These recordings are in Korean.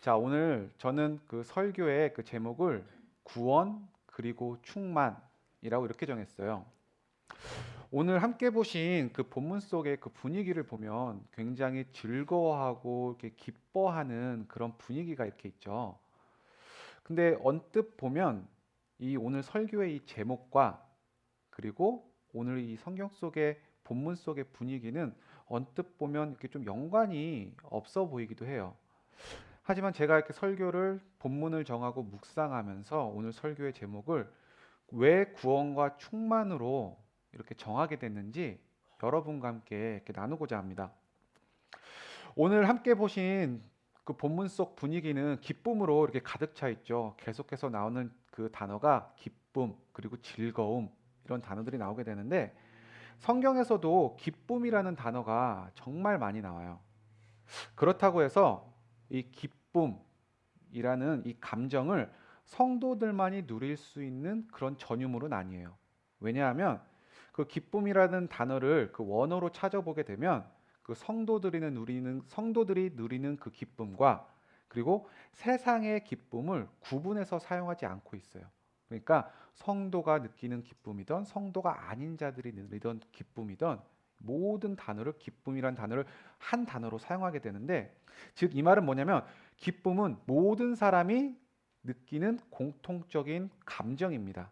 자, 오늘 저는 그 설교의 그 제목을 구원 그리고 충만이라고 이렇게 정했어요. 오늘 함께 보신 그 본문 속의 그 분위기를 보면 굉장히 즐거워하고 이렇게 기뻐하는 그런 분위기가 이렇게 있죠. 근데 언뜻 보면 이 오늘 설교의 이 제목과 그리고 오늘 이 성경 속의 본문 속의 분위기는 언뜻 보면 이렇게 좀 연관이 없어 보이기도 해요. 하지만 제가 이렇게 설교를 본문을 정하고 묵상하면서 오늘 설교의 제목을 왜 구원과 충만으로 이렇게 정하게 됐는지 여러분과 함께 이렇게 나누고자 합니다. 오늘 함께 보신 그 본문 속 분위기는 기쁨으로 이렇게 가득 차 있죠. 계속해서 나오는 그 단어가 기쁨 그리고 즐거움 이런 단어들이 나오게 되는데 성경에서도 기쁨이라는 단어가 정말 많이 나와요. 그렇다고 해서 이 기쁨이라는 이 감정을 성도들만이 누릴 수 있는 그런 전유물은 아니에요. 왜냐하면 그 기쁨이라는 단어를 그 원어로 찾아보게 되면 그 성도들이 누리는 그 기쁨과 그리고 세상의 기쁨을 구분해서 사용하지 않고 있어요. 그러니까 성도가 느끼는 기쁨이든 성도가 아닌 자들이 누리던 기쁨이든 모든 단어를 기쁨이란 단어를 한 단어로 사용하게 되는데 즉 이 말은 뭐냐면 기쁨은 모든 사람이 느끼는 공통적인 감정입니다.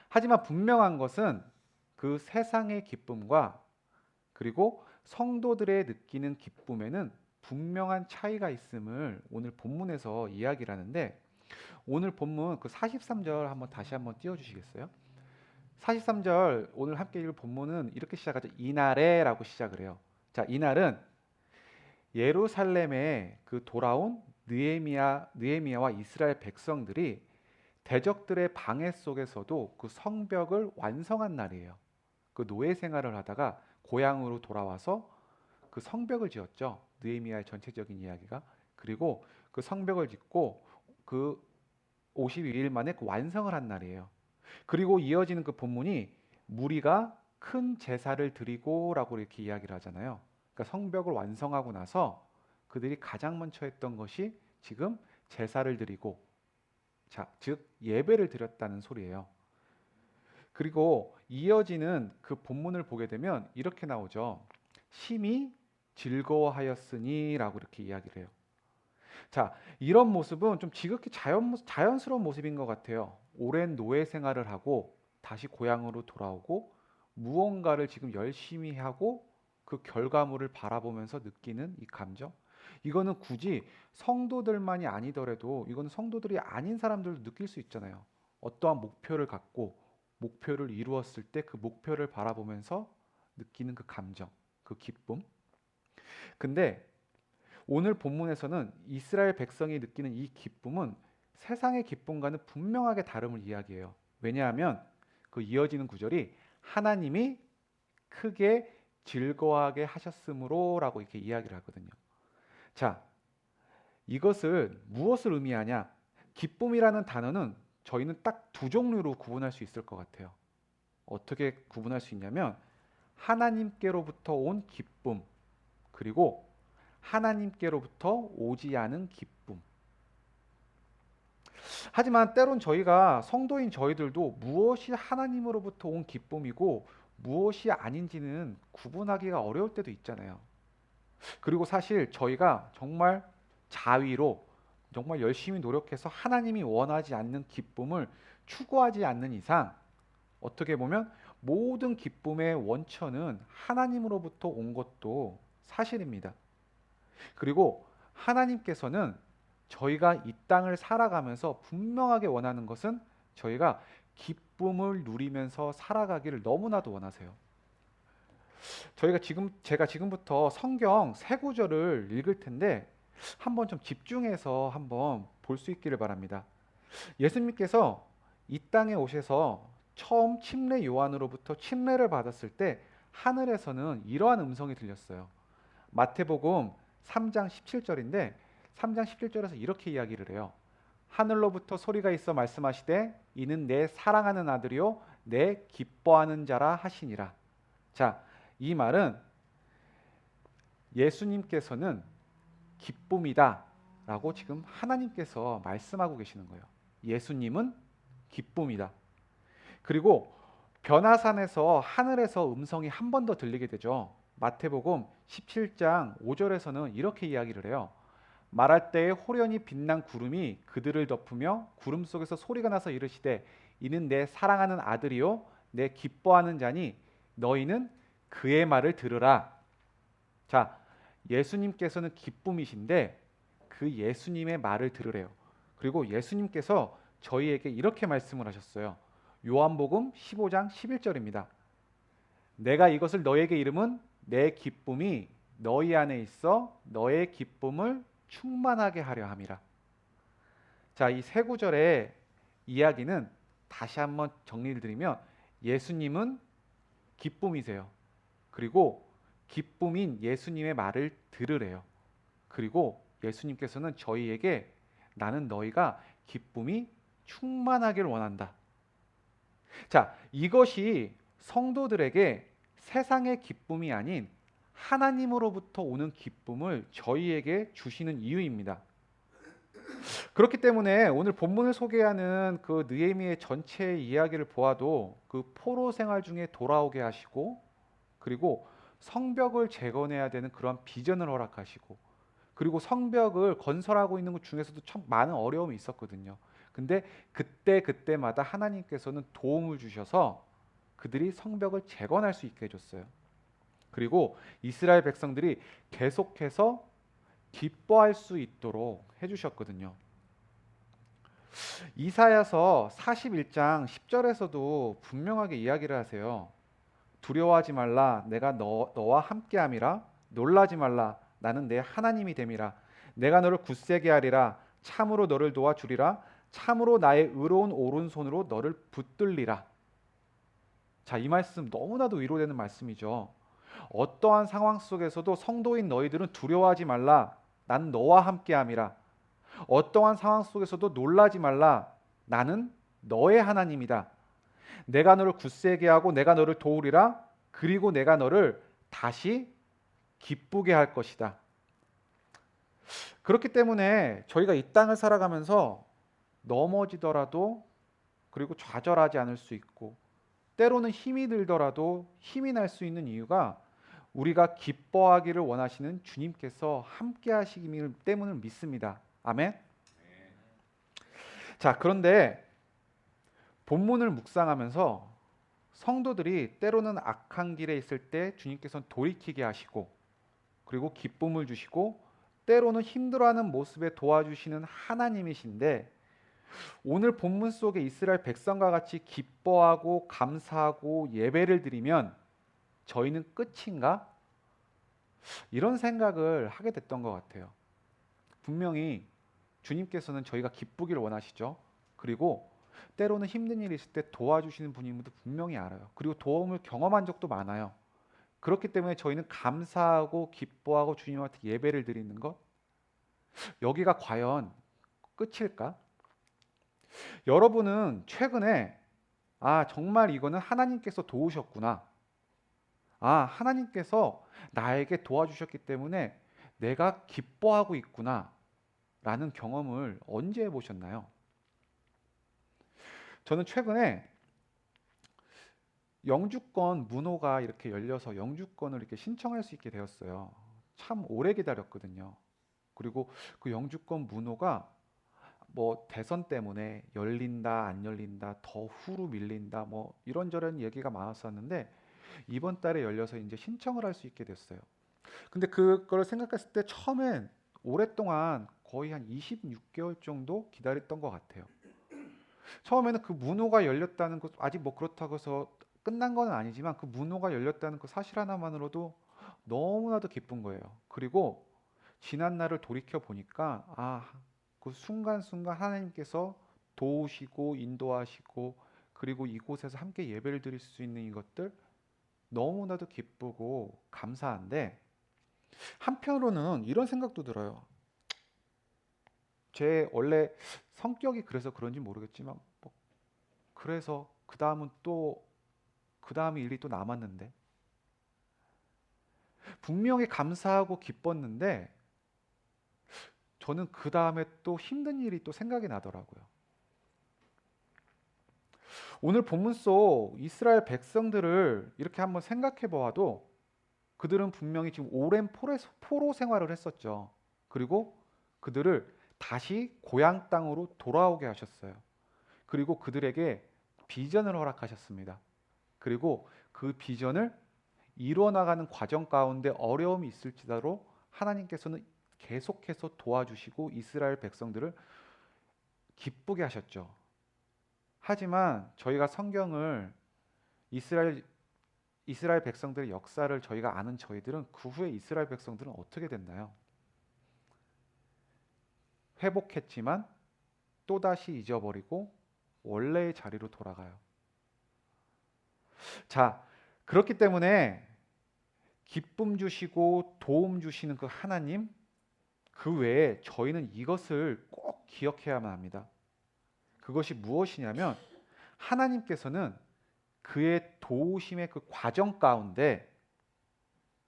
하지만 분명한 것은 그 세상의 기쁨과 그리고 성도들의 느끼는 기쁨에는 분명한 차이가 있음을 오늘 본문에서 이야기를 하는데 오늘 본문 그 43절 한번 다시 한번 띄워 주시겠어요? 43절 오늘 함께 읽을 본문은 이렇게 시작하죠. 이날에라고 시작을 해요. 자, 이날은 예루살렘에 그 돌아온 느헤미야와 이스라엘 백성들이 대적들의 방해 속에서도 그 성벽을 완성한 날이에요. 그 노예 생활을 하다가 고향으로 돌아와서 그 성벽을 지었죠. 느헤미야의 전체적인 이야기가. 그리고 그 성벽을 짓고 그 52일 만에 그 완성을 한 날이에요. 그리고 이어지는 그 본문이 무리가 큰 제사를 드리고라고 이렇게 이야기를 하잖아요. 그러니까 성벽을 완성하고 나서 그들이 가장 먼저 했던 것이 지금 제사를 드리고 자, 즉 예배를 드렸다는 소리예요. 그리고 이어지는 그 본문을 보게 되면 이렇게 나오죠. 심히 즐거워하였으니라고 이렇게 이야기를 해요. 자, 이런 모습은 좀 지극히 자연스러운 모습인 것 같아요. 오랜 노예 생활을 하고 다시 고향으로 돌아오고 무언가를 지금 열심히 하고 그 결과물을 바라보면서 느끼는 이 감정. 이거는 굳이 성도들만이 아니더라도 이거는 성도들이 아닌 사람들도 느낄 수 있잖아요. 어떠한 목표를 갖고 목표를 이루었을 때 그 목표를 바라보면서 느끼는 그 감정, 그 기쁨. 근데 오늘 본문에서는 이스라엘 백성이 느끼는 이 기쁨은 세상의 기쁨과는 분명하게 다름을 이야기해요. 왜냐하면 그 이어지는 구절이 하나님이 크게 즐거워하게 하셨으므로라고 이렇게 이야기를 하거든요. 자, 이것을 무엇을 의미하냐? 기쁨이라는 단어는 저희는 딱 두 종류로 구분할 수 있을 것 같아요. 어떻게 구분할 수 있냐면 하나님께로부터 온 기쁨 그리고 하나님께로부터 오지 않은 기쁨. 하지만 때론 저희가 성도인 저희들도 무엇이 하나님으로부터 온 기쁨이고 무엇이 아닌지는 구분하기가 어려울 때도 있잖아요. 그리고 사실 저희가 정말 자위로 정말 열심히 노력해서 하나님이 원하지 않는 기쁨을 추구하지 않는 이상 어떻게 보면 모든 기쁨의 원천은 하나님으로부터 온 것도 사실입니다. 그리고 하나님께서는 저희가 이 땅을 살아가면서 분명하게 원하는 것은 저희가 기쁨을 누리면서 살아가기를 너무나도 원하세요. 제가 지금부터 성경 세 구절을 읽을 텐데 한번 좀 집중해서 한번 볼 수 있기를 바랍니다. 예수님께서 이 땅에 오셔서 처음 침례 요한으로부터 침례를 받았을 때 하늘에서는 이러한 음성이 들렸어요. 마태복음 3장 17절인데 3장 17절에서 이렇게 이야기를 해요. 하늘로부터 소리가 있어 말씀하시되 이는 내 사랑하는 아들이요 내 기뻐하는 자라 하시니라. 자, 이 말은 예수님께서는 기쁨이다 라고 지금 하나님께서 말씀하고 계시는 거예요. 예수님은 기쁨이다. 그리고 변화산에서 하늘에서 음성이 한 번 더 들리게 되죠. 마태복음 17장 5절에서는 이렇게 이야기를 해요. 말할 때에 호련히 빛난 구름이 그들을 덮으며 구름 속에서 소리가 나서 이르시되 이는 내 사랑하는 아들이요 내 기뻐하는 자니 너희는 그의 말을 들으라. 자, 예수님께서는 기쁨이신데 그 예수님의 말을 들으래요. 그리고 예수님께서 저희에게 이렇게 말씀을 하셨어요. 요한복음 15장 11절입니다. 내가 이것을 너에게 이름은 내 기쁨이 너희 안에 있어 너의 기쁨을 충만하게 하려 함이라. 자, 이 세 구절의 이야기는 다시 한번 정리를 드리면 예수님은 기쁨이세요. 그리고 기쁨인 예수님의 말을 들으래요. 그리고 예수님께서는 저희에게 나는 너희가 기쁨이 충만하길 원한다. 자, 이것이 성도들에게 세상의 기쁨이 아닌 하나님으로부터 오는 기쁨을 저희에게 주시는 이유입니다. 그렇기 때문에 오늘 본문을 소개하는 그 느헤미야의 전체 이야기를 보아도 그 포로 생활 중에 돌아오게 하시고 그리고 성벽을 재건해야 되는 그런 비전을 허락하시고 그리고 성벽을 건설하고 있는 것 중에서도 참 많은 어려움이 있었거든요. 근데 그때마다 하나님께서는 도움을 주셔서 그들이 성벽을 재건할 수 있게 해줬어요. 그리고 이스라엘 백성들이 계속해서 기뻐할 수 있도록 해주셨거든요. 이사야서 41장 10절에서도 분명하게 이야기를 하세요. 두려워하지 말라 내가 너와 함께함이라 놀라지 말라 나는 내 하나님이 됨이라 내가 너를 굳세게 하리라 참으로 너를 도와주리라 참으로 나의 의로운 오른손으로 너를 붙들리라. 자, 이 말씀 너무나도 위로되는 말씀이죠. 어떠한 상황 속에서도 성도인 너희들은 두려워하지 말라 나는 너와 함께함이라. 어떠한 상황 속에서도 놀라지 말라 나는 너의 하나님이다. 내가 너를 굳세게 하고 내가 너를 도우리라. 그리고 내가 너를 다시 기쁘게 할 것이다. 그렇기 때문에 저희가 이 땅을 살아가면서 넘어지더라도 그리고 좌절하지 않을 수 있고 때로는 힘이 들더라도 힘이 날 수 있는 이유가 우리가 기뻐하기를 원하시는 주님께서 함께 하시기 때문을 믿습니다. 아멘. 자, 그런데 본문을 묵상하면서 성도들이 때로는 악한 길에 있을 때 주님께서는 돌이키게 하시고 그리고 기쁨을 주시고 때로는 힘들어하는 모습에 도와주시는 하나님이신데 오늘 본문 속에 이스라엘 백성과 같이 기뻐하고 감사하고 예배를 드리면 저희는 끝인가? 이런 생각을 하게 됐던 것 같아요. 분명히 주님께서는 저희가 기쁘기를 원하시죠. 그리고 때로는 힘든 일이 있을 때 도와주시는 분임도 분명히 알아요. 그리고 도움을 경험한 적도 많아요. 그렇기 때문에 저희는 감사하고 기뻐하고 주님한테 예배를 드리는 것, 여기가 과연 끝일까? 여러분은 최근에 정말 이거는 하나님께서 도우셨구나. 하나님께서 나에게 도와주셨기 때문에 내가 기뻐하고 있구나 라는 경험을 언제 해보셨나요? 저는 최근에 영주권 문호가 이렇게 열려서 영주권을 이렇게 신청할 수 있게 되었어요. 참 오래 기다렸거든요. 그리고 그 영주권 문호가 뭐 대선 때문에 열린다 안 열린다 더 후루 밀린다 뭐 이런저런 얘기가 많았었는데 이번 달에 열려서 이제 신청을 할 수 있게 됐어요. 근데 그걸 생각했을 때 처음엔 오랫동안 거의 한 26개월 정도 기다렸던 것 같아요. 처음에는 그 문호가 열렸다는 것 아직 뭐 그렇다고 해서 끝난 건 아니지만 그 문호가 열렸다는 그 사실 하나만으로도 너무나도 기쁜 거예요. 그리고 지난 날을 돌이켜 보니까 그 순간순간 하나님께서 도우시고 인도하시고 그리고 이곳에서 함께 예배를 드릴 수 있는 이것들 너무나도 기쁘고 감사한데 한편으로는 이런 생각도 들어요. 제 원래 성격이 그래서 그런지 모르겠지만 그래서 그 다음은 또 그 다음 일이 또 남았는데 분명히 감사하고 기뻤는데 저는 그 다음에 또 힘든 일이 또 생각이 나더라고요. 오늘 본문 속 이스라엘 백성들을 이렇게 한번 생각해 보아도 그들은 분명히 지금 오랜 포로 생활을 했었죠. 그리고 그들을 다시 고향 땅으로 돌아오게 하셨어요. 그리고 그들에게 비전을 허락하셨습니다. 그리고 그 비전을 이루어나가는 과정 가운데 어려움이 있을지라도 하나님께서는 계속해서 도와주시고 이스라엘 백성들을 기쁘게 하셨죠. 하지만 저희가 성경을 이스라엘 백성들의 역사를 저희가 아는 저희들은 그 후에 이스라엘 백성들은 어떻게 됐나요? 회복했지만 또다시 잊어버리고 원래의 자리로 돌아가요. 자, 그렇기 때문에 기쁨 주시고 도움 주시는 그 하나님, 그 외에 저희는 이것을 꼭 기억해야만 합니다. 그것이 무엇이냐면 하나님께서는 그의 도우심의 그 과정 가운데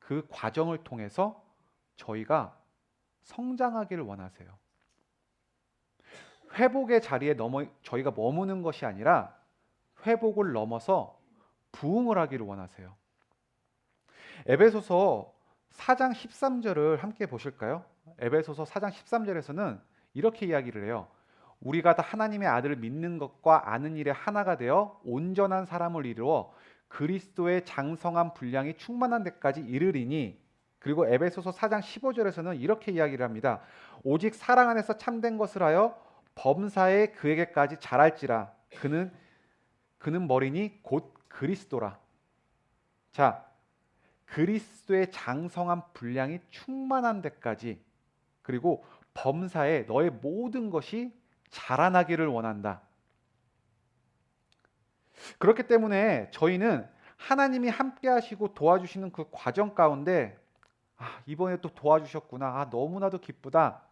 그 과정을 통해서 저희가 성장하기를 원하세요. 회복의 자리에 저희가 머무는 것이 아니라 회복을 넘어서 부흥을 하기를 원하세요. 에베소서 4장 13절을 함께 보실까요? 에베소서 4장 13절에서는 이렇게 이야기를 해요. 우리가 다 하나님의 아들을 믿는 것과 아는 일에 하나가 되어 온전한 사람을 이루어 그리스도의 장성한 분량이 충만한 데까지 이르리니. 그리고 에베소서 4장 15절에서는 이렇게 이야기를 합니다. 오직 사랑 안에서 참된 것을 하여 범사에 그에게까지 자랄지라. 그는 머리니 곧 그리스도라. 자, 그리스도의 장성한 분량이 충만한 데까지, 그리고 범사에 너의 모든 것이 자라나기를 원한다. 그렇기 때문에 저희는 하나님이 함께 하시고 도와주시는 그 과정 가운데 이번에 또 도와주셨구나. 너무나도 기쁘다.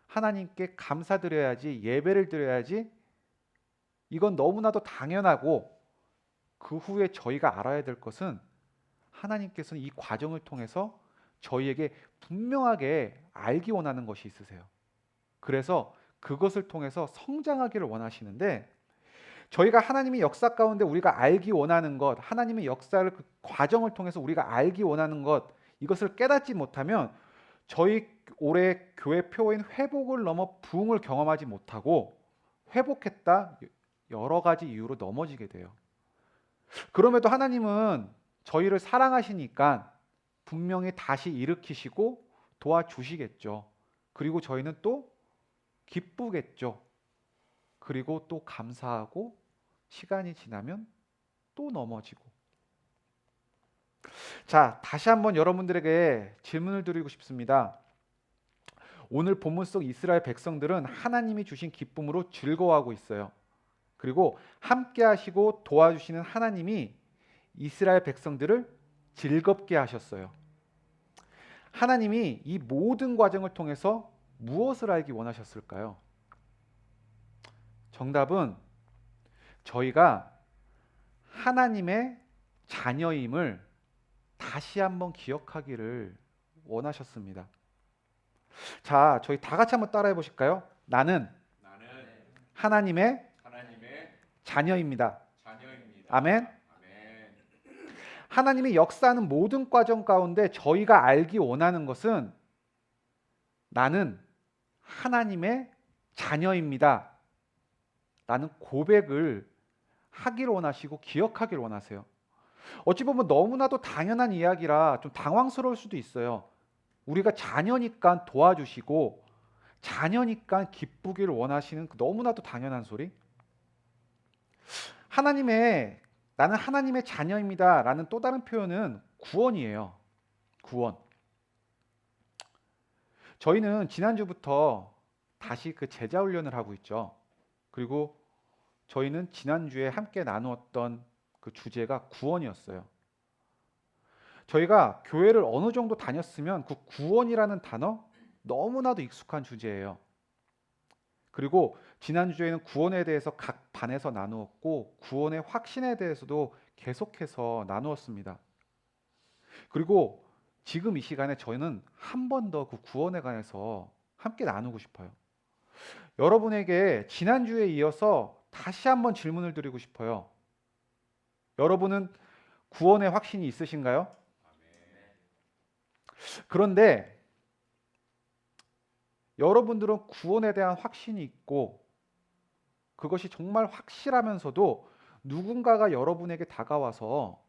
하나님께 감사드려야지, 예배를 드려야지. 이건 너무나도 당연하고, 그 후에 저희가 알아야 될 것은 하나님께서는 이 과정을 통해서 저희에게 분명하게 알기 원하는 것이 있으세요. 그래서 그것을 통해서 성장하기를 원하시는데, 저희가 하나님의 역사 가운데 우리가 알기 원하는 것, 하나님의 역사를 그 과정을 통해서 우리가 알기 원하는 것, 이것을 깨닫지 못하면 저희 올해 교회 표어인 회복을 넘어 부흥을 경험하지 못하고, 회복했다 여러 가지 이유로 넘어지게 돼요. 그럼에도 하나님은 저희를 사랑하시니까 분명히 다시 일으키시고 도와주시겠죠. 그리고 저희는 또 기쁘겠죠. 그리고 또 감사하고, 시간이 지나면 또 넘어지고. 자, 다시 한번 여러분들에게 질문을 드리고 싶습니다. 오늘 본문 속 이스라엘 백성들은 하나님이 주신 기쁨으로 즐거워하고 있어요. 그리고 함께 하시고 도와주시는 하나님이 이스라엘 백성들을 즐겁게 하셨어요. 하나님이 이 모든 과정을 통해서 무엇을 알기 원하셨을까요? 정답은 저희가 하나님의 자녀임을 다시 한번 기억하기를 원하셨습니다. 자, 저희 다 같이 한번 따라해 보실까요? 나는 하나님의 자녀입니다. 아멘. 하나님이 역사하는 모든 과정 가운데 저희가 알기 원하는 것은 나는 하나님의 자녀입니다. 라는 고백을 하기를 원하시고 기억하기를 원하세요. 어찌 보면 너무나도 당연한 이야기라 좀 당황스러울 수도 있어요. 우리가 자녀니까 도와주시고 자녀니까 기쁘기를 원하시는 너무나도 당연한 소리. 나는 하나님의 자녀입니다 라는 또 다른 표현은 구원이에요. 구원. 저희는 지난주부터 다시 그 제자 훈련을 하고 있죠. 그리고 저희는 지난주에 함께 나누었던 그 주제가 구원이었어요. 저희가 교회를 어느 정도 다녔으면 그 구원이라는 단어 너무나도 익숙한 주제예요. 그리고 지난주에는 구원에 대해서 각 반에서 나누었고, 구원의 확신에 대해서도 계속해서 나누었습니다. 그리고 지금 이 시간에 저희는 한 번 더 그 구원에 관해서 함께 나누고 싶어요. 여러분에게 지난주에 이어서 다시 한번 질문을 드리고 싶어요. 여러분은 구원의 확신이 있으신가요? 그런데 여러분들은 구원에 대한 확신이 있고 그것이 정말 확실하면서도 누군가가 여러분에게 다가와서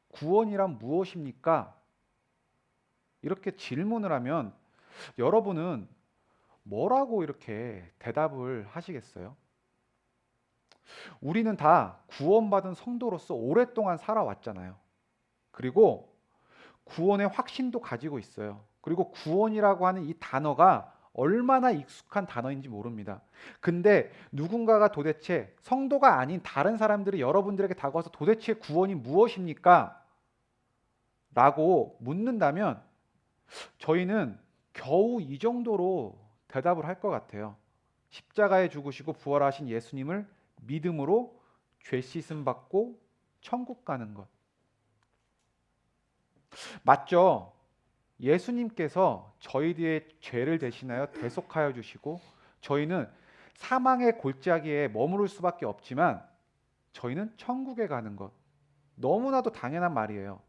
구원이란 무엇입니까? 이렇게 질문을 하면 여러분은 뭐라고 이렇게 대답을 하시겠어요? 우리는 다 구원받은 성도로서 오랫동안 살아왔잖아요. 그리고 구원의 확신도 가지고 있어요. 그리고 구원이라고 하는 이 단어가 얼마나 익숙한 단어인지 모릅니다. 근데 누군가가 도대체 성도가 아닌 다른 사람들이 여러분들에게 다가와서 도대체 구원이 무엇입니까? 라고 묻는다면 저희는 겨우 이 정도로 대답을 할 것 같아요. 십자가에 죽으시고 부활하신 예수님을 믿음으로 죄 씻음 받고 천국 가는 것. 맞죠? 예수님께서 저희들의 죄를 대신하여 대속하여 주시고 저희는 사망의 골짜기에 머무를 수밖에 없지만 저희는 천국에 가는 것. 너무나도 당연한 말이에요.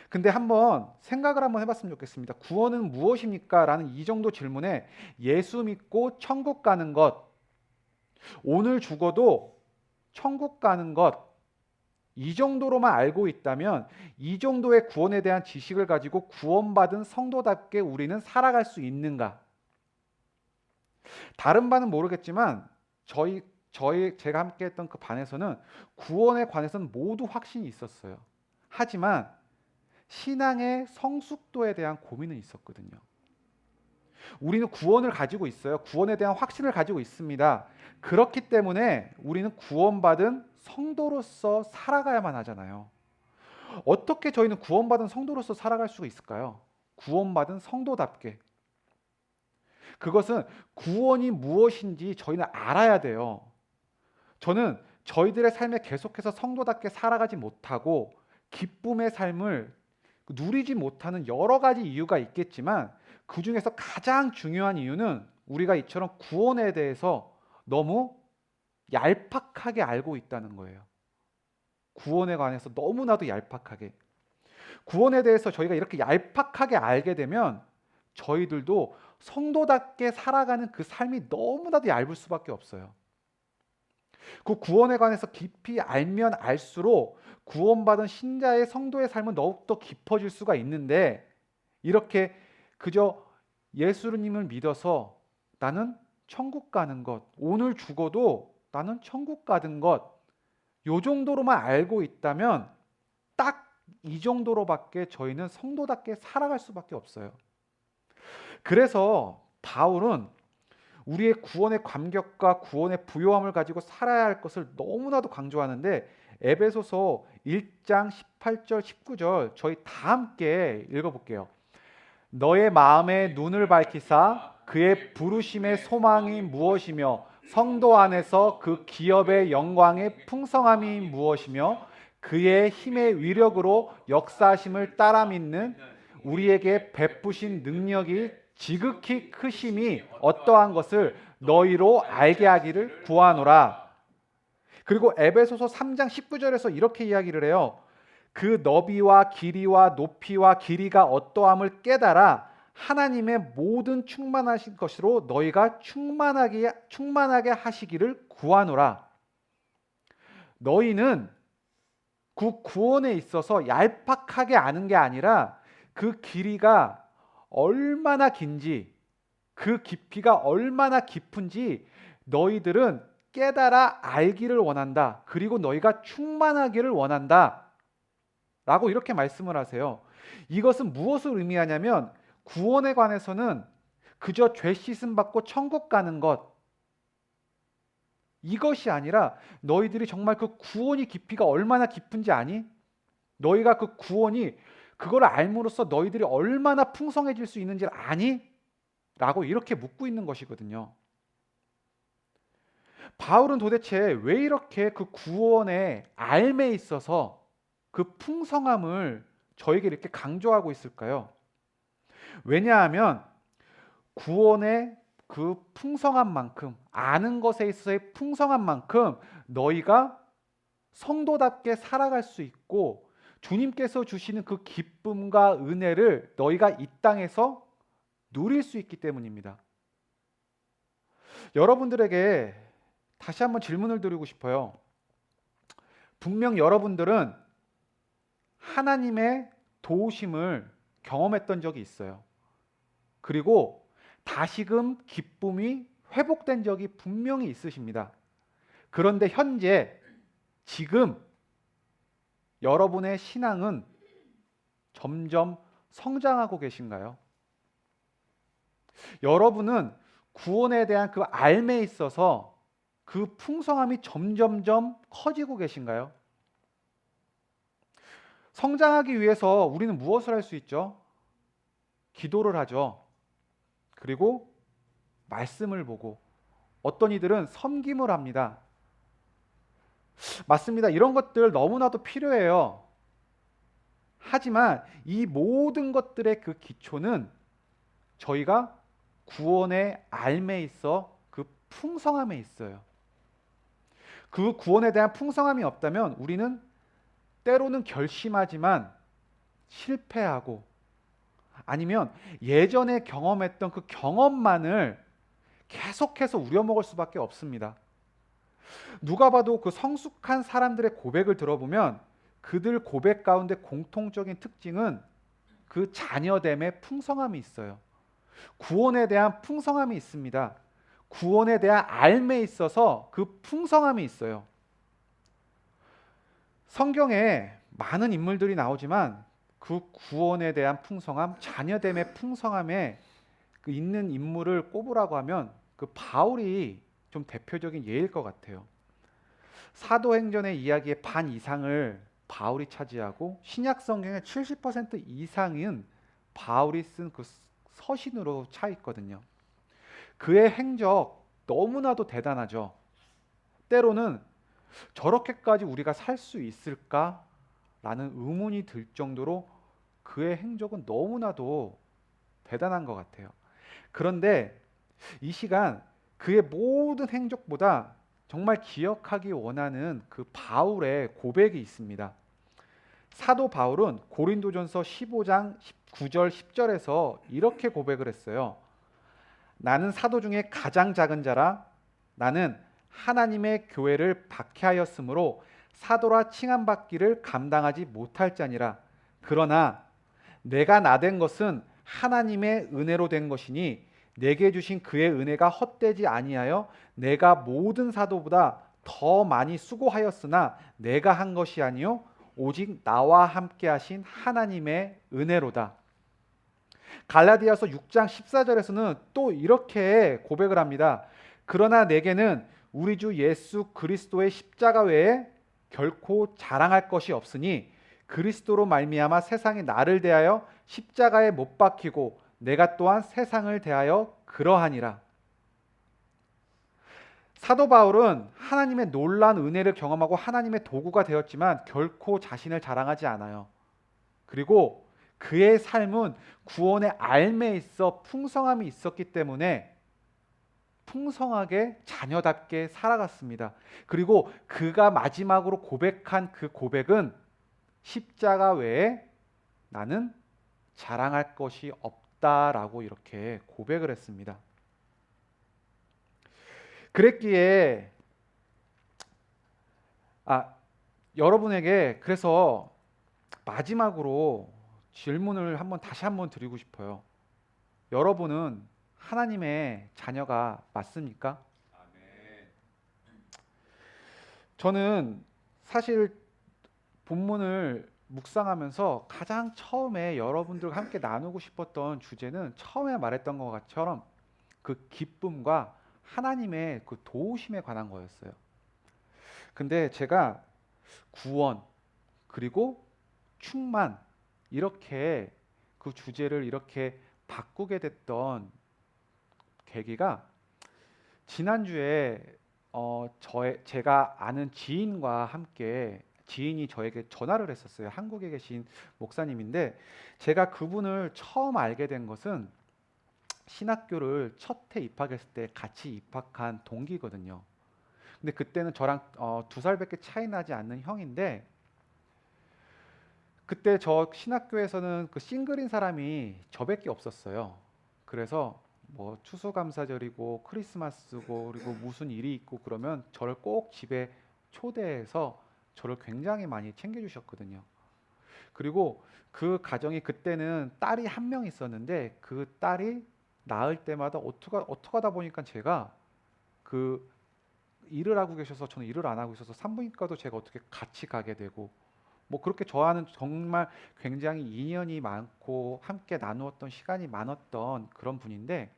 근데 한번 생각을 한번 해봤으면 좋겠습니다. 구원은 무엇입니까? 라는 이 정도 질문에 예수 믿고 천국 가는 것, 오늘 죽어도 천국 가는 것, 이 정도로만 알고 있다면 이 정도의 구원에 대한 지식을 가지고 구원받은 성도답게 우리는 살아갈 수 있는가? 다른 반은 모르겠지만 제가 함께 했던 그 반에서는 구원에 관해서는 모두 확신이 있었어요. 하지만 신앙의 성숙도에 대한 고민은 있었거든요. 우리는 구원을 가지고 있어요. 구원에 대한 확신을 가지고 있습니다. 그렇기 때문에 우리는 구원받은 성도로서 살아가야만 하잖아요. 어떻게 저희는 구원받은 성도로서 살아갈 수가 있을까요? 구원받은 성도답게. 그것은 구원이 무엇인지 저희는 알아야 돼요. 저는 저희들의 삶에 계속해서 성도답게 살아가지 못하고 기쁨의 삶을 누리지 못하는 여러 가지 이유가 있겠지만 그 중에서 가장 중요한 이유는 우리가 이처럼 구원에 대해서 너무 얄팍하게 알고 있다는 거예요. 구원에 관해서 너무나도 얄팍하게. 구원에 대해서 저희가 이렇게 얄팍하게 알게 되면 저희들도 성도답게 살아가는 그 삶이 너무나도 얇을 수밖에 없어요. 그 구원에 관해서 깊이 알면 알수록 구원받은 신자의 성도의 삶은 더욱더 깊어질 수가 있는데 이렇게 그저 예수님을 믿어서 나는 천국 가는 것, 오늘 죽어도 나는 천국 가는 것, 요 정도로만 알고 있다면 딱 이 정도로밖에 저희는 성도답게 살아갈 수밖에 없어요. 그래서 바울은 우리의 구원의 감격과 구원의 부요함을 가지고 살아야 할 것을 너무나도 강조하는데 에베소서 1장 18절 19절 저희 다 함께 읽어볼게요. 너의 마음의 눈을 밝히사 그의 부르심의 소망이 무엇이며 성도 안에서 그 기업의 영광의 풍성함이 무엇이며 그의 힘의 위력으로 역사하심을 따라 믿는 우리에게 베푸신 능력이 지극히 크심이 어떠한 것을 너희로 알게 하기를 구하노라. 그리고 에베소서 3장 19절에서 이렇게 이야기를 해요. 그 너비와 길이와 높이와 길이가 어떠함을 깨달아 하나님의 모든 충만하신 것으로 너희가 충만하게 하시기를 구하노라. 너희는 그 구원에 있어서 얄팍하게 아는 게 아니라 그 길이가 얼마나 긴지 그 깊이가 얼마나 깊은지 너희들은 깨달아 알기를 원한다. 그리고 너희가 충만하기를 원한다. 라고 이렇게 말씀을 하세요. 이것은 무엇을 의미하냐면 구원에 관해서는 그저 죄 씻음 받고 천국 가는 것 이것이 아니라 너희들이 정말 그 구원이 깊이가 얼마나 깊은지 아니? 너희가 그 구원이 그걸 알므로써 너희들이 얼마나 풍성해질 수 있는지를 아니? 라고 이렇게 묻고 있는 것이거든요. 바울은 도대체 왜 이렇게 그 구원의 알매 있어서 그 풍성함을 저에게 이렇게 강조하고 있을까요? 왜냐하면 구원의 그 풍성한 만큼, 아는 것에 있어서의 풍성한 만큼 너희가 성도답게 살아갈 수 있고 주님께서 주시는 그 기쁨과 은혜를 너희가 이 땅에서 누릴 수 있기 때문입니다. 여러분들에게 다시 한번 질문을 드리고 싶어요. 분명 여러분들은 하나님의 도우심을 경험했던 적이 있어요. 그리고 다시금 기쁨이 회복된 적이 분명히 있으십니다. 그런데 현재 지금 여러분의 신앙은 점점 성장하고 계신가요? 여러분은 구원에 대한 그 알매에 있어서 그 풍성함이 점점점 커지고 계신가요? 성장하기 위해서 우리는 무엇을 할 수 있죠? 기도를 하죠. 그리고 말씀을 보고 어떤 이들은 섬김을 합니다. 맞습니다. 이런 것들 너무나도 필요해요. 하지만 이 모든 것들의 그 기초는 저희가 구원의 알매에 있어 그 풍성함에 있어요. 그 구원에 대한 풍성함이 없다면 우리는 때로는 결심하지만 실패하고 아니면 예전에 경험했던 그 경험만을 계속해서 우려먹을 수밖에 없습니다. 누가 봐도 그 성숙한 사람들의 고백을 들어보면 그들 고백 가운데 공통적인 특징은 그 자녀됨의 풍성함이 있어요. 구원에 대한 풍성함이 있습니다. 구원에 대한 알매에 있어서 그 풍성함이 있어요. 성경에 많은 인물들이 나오지만 그 구원에 대한 풍성함, 자녀됨의 풍성함에 그 있는 인물을 꼽으라고 하면 그 바울이 좀 대표적인 예일 것 같아요. 사도행전의 이야기의 반 이상을 바울이 차지하고 신약 성경의 70% 이상은 바울이 쓴 그 서신으로 차 있거든요. 그의 행적 너무나도 대단하죠. 때로는 저렇게까지 우리가 살 수 있을까라는 의문이 들 정도로 그의 행적은 너무나도 대단한 것 같아요. 그런데 이 시간 그의 모든 행적보다 정말 기억하기 원하는 그 바울의 고백이 있습니다. 사도 바울은 고린도전서 15장 9절 10절에서 이렇게 고백을 했어요. 나는 사도 중에 가장 작은 자라. 나는 하나님의 교회를 박해하였으므로 사도라 칭함받기를 감당하지 못할 자니라. 그러나 내가 나된 것은 하나님의 은혜로 된 것이니 내게 주신 그의 은혜가 헛되지 아니하여 내가 모든 사도보다 더 많이 수고하였으나 내가 한 것이 아니요 오직 나와 함께 하신 하나님의 은혜로다. 갈라디아서 6장 14절에서는 또 이렇게 고백을 합니다. 그러나 내게는 우리 주 예수 그리스도의 십자가 외에 결코 자랑할 것이 없으니 그리스도로 말미암아 세상이 나를 대하여 십자가에 못 박히고 내가 또한 세상을 대하여 그러하니라. 사도 바울은 하나님의 놀라운 은혜를 경험하고 하나님의 도구가 되었지만 결코 자신을 자랑하지 않아요. 그리고 그의 삶은 구원의 알매에 있어 풍성함이 있었기 때문에 풍성하게 자녀답게 살아갔습니다. 그리고 그가 마지막으로 고백한 그 고백은 십자가 외에 나는 자랑할 것이 없다라고 이렇게 고백을 했습니다. 그랬기에 여러분에게 그래서 마지막으로 질문을 다시 한번 드리고 싶어요. 여러분은 하나님의 자녀가 맞습니까? 저는 사실 본문을 묵상하면서 가장 처음에 여러분들과 함께 나누고 싶었던 주제는 처음에 말했던 것처럼 그 기쁨과 하나님의 그 도우심에 관한 거였어요. 근데 제가 구원 그리고 충만 이렇게 그 주제를 이렇게 바꾸게 됐던 계기가 지난주에 제가 아는 지인과 함께 지인이 저에게 전화를 했었어요. 한국에 계신 목사님인데 제가 그분을 처음 알게 된 것은 신학교를 첫 해 입학했을 때 같이 입학한 동기거든요. 근데 그때는 저랑 2살밖에 차이 나지 않는 형인데, 그때 저 신학교에서는 그 싱글인 사람이 저밖에 없었어요. 그래서 뭐 추수감사절이고 크리스마스고 그리고 무슨 일이 있고 그러면 저를 꼭 집에 초대해서 저를 굉장히 많이 챙겨주셨거든요. 그리고 그 가정이, 그때는 딸이 한 명 있었는데 그 딸이 낳을 때마다 어떻게 하다 보니까 제가 그 일을 하고 계셔서 저는 일을 안 하고 있어서 산부인과도 제가 어떻게 같이 가게 되고, 뭐 그렇게 저와는 정말 굉장히 인연이 많고 함께 나누었던 시간이 많았던 그런 분인데,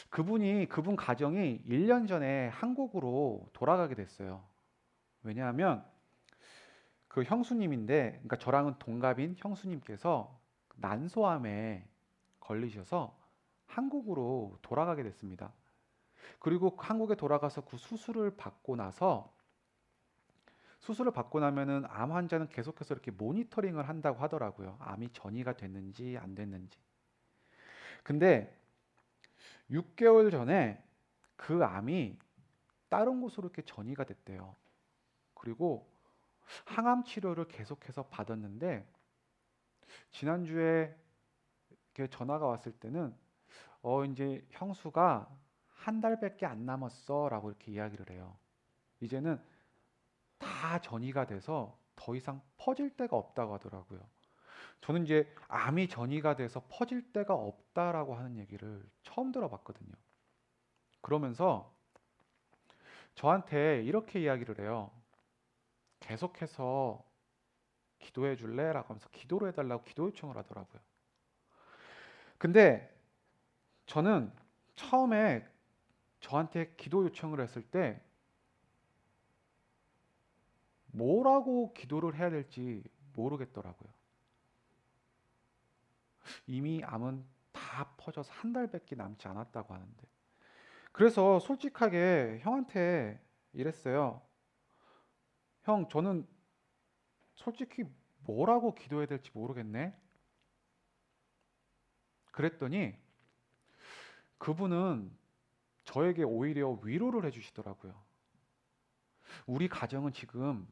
그분 가정이 1년 전에 한국으로 돌아가게 됐어요. 왜냐하면 그 형수님인데, 그러니까 저랑은 동갑인 형수님께서 난소암에 걸리셔서 한국으로 돌아가게 됐습니다. 그리고 한국에 돌아가서 그 수술을 받고 나면은 암 환자는 계속해서 이렇게 모니터링을 한다고 하더라고요. 암이 전이가 됐는지 안 됐는지. 근데 6개월 전에 그 암이 다른 곳으로 이렇게 전이가 됐대요. 그리고 항암 치료를 계속해서 받았는데, 지난주에 이렇게 전화가 왔을 때는 이제 형수가 한 달밖에 안 남았어라고 이렇게 이야기를 해요. 이제는 다 전이가 돼서 더 이상 퍼질 데가 없다고 하더라고요. 저는 이제 암이 전이가 돼서 퍼질 데가 없다라고 하는 얘기를 처음 들어봤거든요. 그러면서 저한테 이렇게 이야기를 해요. 계속해서 기도해 줄래? 라고 하면서 기도를 해달라고 기도 요청을 하더라고요. 근데 저는 처음에 저한테 기도 요청을 했을 때 뭐라고 기도를 해야 될지 모르겠더라고요. 이미 암은 다 퍼져서 한 달밖에 남지 않았다고 하는데. 그래서 솔직하게 형한테 이랬어요. 형, 저는 솔직히 뭐라고 기도해야 될지 모르겠네. 그랬더니 그분은 저에게 오히려 위로를 해주시더라고요. 우리 가정은 지금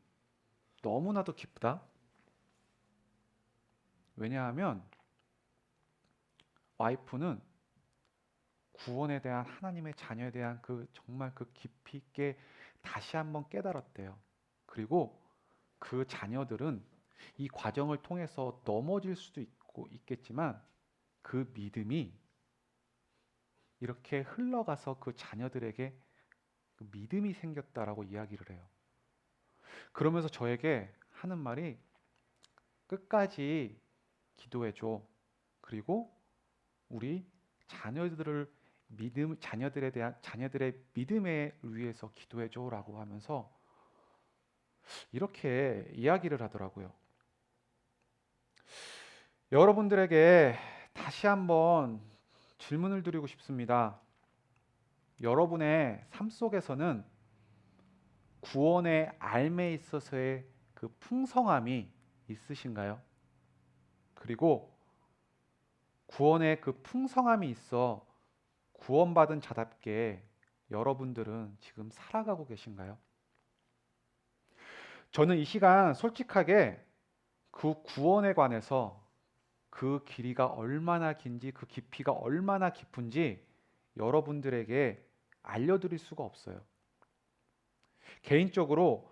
너무나도 기쁘다. 왜냐하면 와이프는 구원에 대한, 하나님의 자녀에 대한 그 정말 그 깊이 있게 다시 한번 깨달았대요. 그리고 그 자녀들은 이 과정을 통해서 넘어질 수도 있겠지만 그 믿음이 이렇게 흘러가서 그 자녀들에게 그 믿음이 생겼다라고 이야기를 해요. 그러면서 저에게 하는 말이, 끝까지 기도해줘. 그리고 우리 자녀들의 믿음에 위해서 기도해줘라고 하면서 이렇게 이야기를 하더라고요. 여러분들에게 다시 한번 질문을 드리고 싶습니다. 여러분의 삶 속에서는 구원의 알매 있어서의 그 풍성함이 있으신가요? 그리고 구원의 그 풍성함이 있어 구원받은 자답게 여러분들은 지금 살아가고 계신가요? 저는 이 시간 솔직하게 그 구원에 관해서 그 길이가 얼마나 긴지, 그 깊이가 얼마나 깊은지 여러분들에게 알려드릴 수가 없어요. 개인적으로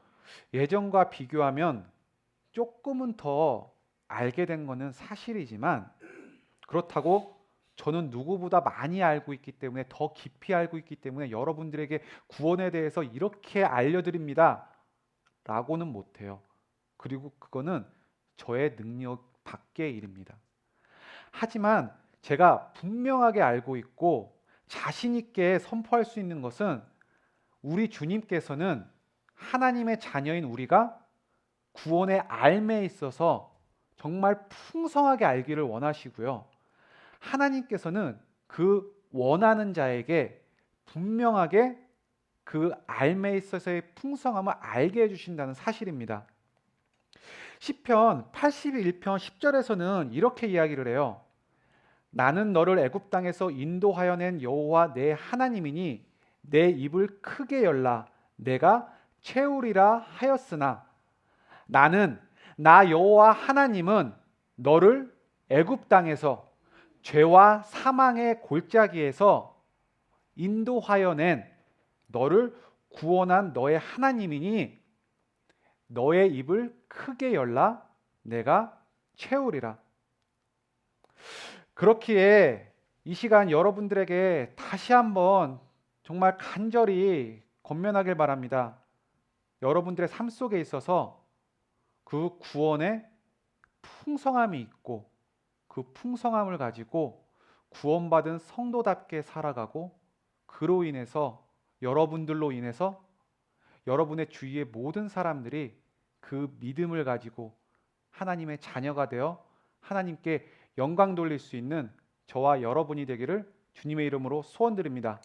예전과 비교하면 조금은 더 알게 된 것은 사실이지만, 그렇다고 저는 누구보다 많이 알고 있기 때문에, 더 깊이 알고 있기 때문에 여러분들에게 구원에 대해서 이렇게 알려드립니다 라고는 못해요. 그리고 그거는 저의 능력 밖의 일입니다. 하지만 제가 분명하게 알고 있고 자신 있게 선포할 수 있는 것은, 우리 주님께서는 하나님의 자녀인 우리가 구원의 알매에 있어서 정말 풍성하게 알기를 원하시고요. 하나님께서는 그 원하는 자에게 분명하게 그 알매에 있어서의 풍성함을 알게 해주신다는 사실입니다. 시편 81편 10절에서는 이렇게 이야기를 해요. 나는 너를 애굽 땅에서 인도하여 낸 여호와 내 하나님이니 내 입을 크게 열라 내가 채우리라 하였으나 나는 나 여호와 하나님은 너를 애굽 땅에서 죄와 사망의 골짜기에서 인도하여 낸 너를 구원한 너의 하나님이니 너의 입을 크게 열라 내가 채우리라. 그렇기에 이 시간 여러분들에게 다시 한번 정말 간절히 권면하길 바랍니다. 여러분들의 삶 속에 있어서 그 구원의 풍성함이 있고 그 풍성함을 가지고 구원받은 성도답게 살아가고 그로 인해서 여러분들로 인해서 여러분의 주위의 모든 사람들이 그 믿음을 가지고 하나님의 자녀가 되어 하나님께 영광 돌릴 수 있는 저와 여러분이 되기를 주님의 이름으로 소원드립니다.